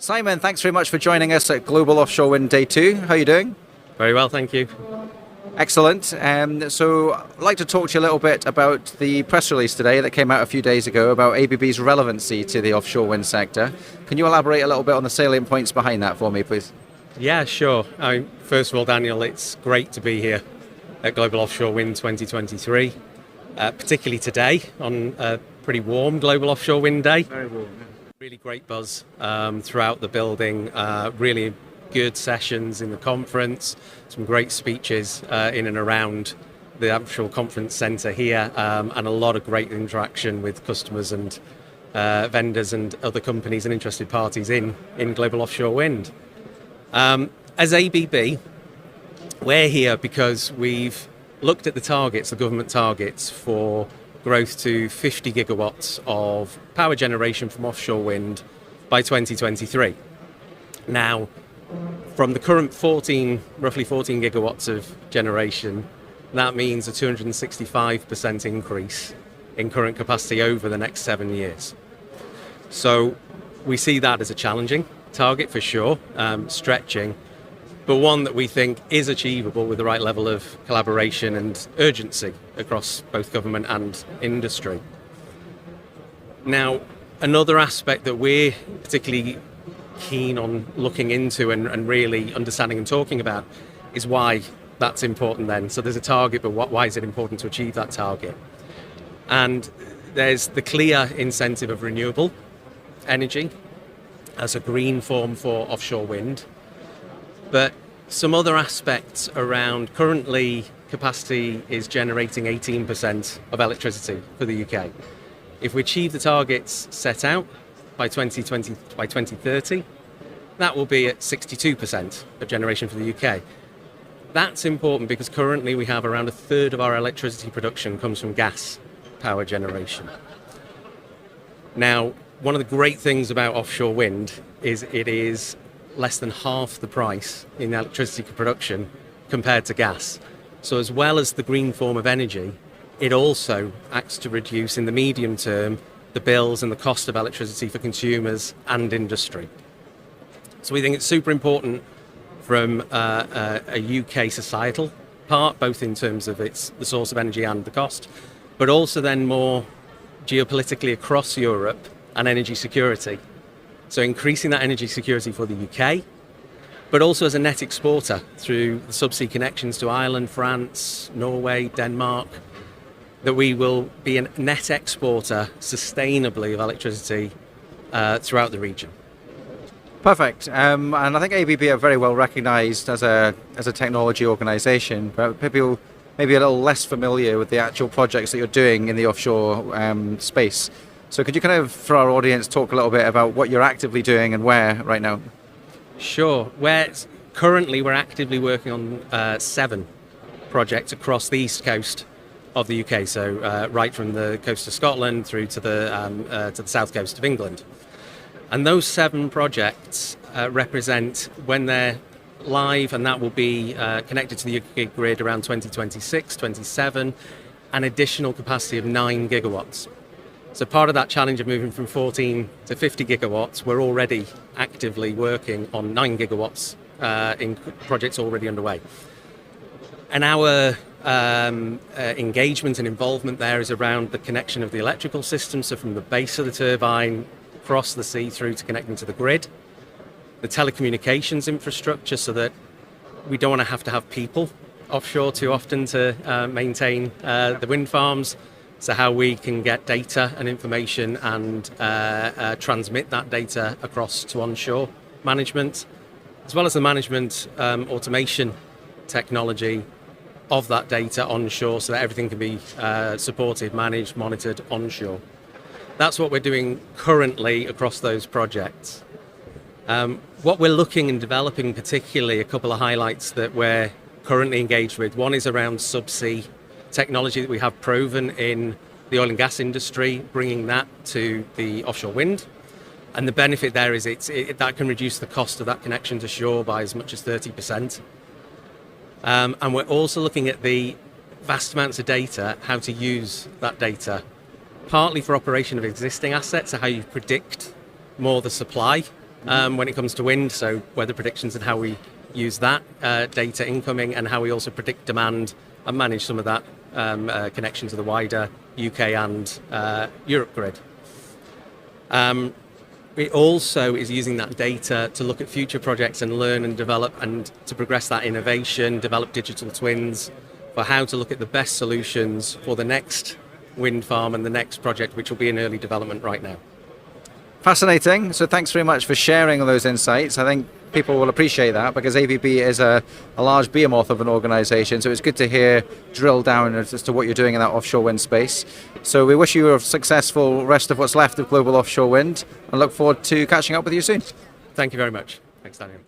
Symon, thanks very much for joining us at Global Offshore Wind Day 2. How are you doing? Very well, thank you. Excellent. So I'd like to talk to you a little bit about the press release today that came out a few days ago about ABB's relevancy to the offshore wind sector. Can you elaborate a little bit on the salient points behind that for me, please? Yeah, sure. First of all, Daniel, it's great to be here at Global Offshore Wind 2023, particularly today on a pretty warm Global Offshore Wind Day. Very warm. Really great buzz throughout the building, really good sessions in the conference, some great speeches in and around the actual conference centre here, and a lot of great interaction with customers and vendors and other companies and interested parties in global offshore wind. As ABB, we're here because we've looked at the targets, the government targets for growth to 50 gigawatts of power generation from offshore wind by 2023. Now, from the current roughly 14 gigawatts of generation, that means a 265% increase in current capacity over the next 7 years. So we see that as a challenging target for sure, stretching, but one that we think is achievable with the right level of collaboration and urgency across both government and industry. Now, another aspect that we're particularly keen on looking into and really understanding and talking about is why that's important then. So there's a target, but why is it important to achieve that target? And there's the clear incentive of renewable energy as a green form for offshore wind. But some other aspects around currently capacity is generating 18% of electricity for the UK. If we achieve the targets set out by 2030, that will be at 62% of generation for the UK. That's important because currently we have around a third of our electricity production comes from gas power generation. Now, one of the great things about offshore wind is it is less than half the price in electricity production compared to gas. So as well as the green form of energy, it also acts to reduce in the medium term the bills and the cost of electricity for consumers and industry. So we think it's super important from a UK societal part, both in terms of the source of energy and the cost, but also then more geopolitically across Europe and energy security. So increasing that energy security for the UK, but also as a net exporter through the subsea connections to Ireland, France, Norway, Denmark, that we will be a net exporter sustainably of electricity throughout the region. Perfect. And I think ABB are very well recognised as a technology organisation, but people maybe a little less familiar with the actual projects that you're doing in the offshore space. So could you kind of, for our audience, talk a little bit about what you're actively doing and where right now? Sure. Currently we're actively working on 7 projects across the east coast of the UK, so right from the coast of Scotland through to the south coast of England. And those 7 projects represent, when they're live, and that will be connected to the UK grid around 2026, 27, an additional capacity of 9 gigawatts. So part of that challenge of moving from 14 to 50 gigawatts, we're already actively working on 9 gigawatts in projects already underway. And our engagement and involvement there is around the connection of the electrical system, so from the base of the turbine across the sea through to connecting to the grid, the telecommunications infrastructure so that we don't want to have people offshore too often to maintain the wind farms, so how we can get data and information and transmit that data across to onshore management, as well as the management automation technology of that data onshore so that everything can be supported, managed, monitored onshore. That's what we're doing currently across those projects. What we're looking and developing, particularly a couple of highlights that we're currently engaged with. One is around subsea technology that we have proven in the oil and gas industry, bringing that to the offshore wind. And the benefit there is that can reduce the cost of that connection to shore by as much as 30%. And we're also looking at the vast amounts of data, how to use that data, partly for operation of existing assets, so how you predict more the supply when it comes to wind, so weather predictions and how we use that data incoming, and how we also predict demand and manage some of that connection to the wider UK and Europe grid. It also is using that data to look at future projects and learn and develop, and to progress that innovation, develop digital twins for how to look at the best solutions for the next wind farm and the next project, which will be in early development right now. Fascinating. So thanks very much for sharing all those insights. I think people will appreciate that, because ABB is a large behemoth of an organisation, so it's good to hear drill down as to what you're doing in that offshore wind space. So we wish you a successful rest of what's left of global offshore wind, and look forward to catching up with you soon. Thank you very much. Thanks, Daniel.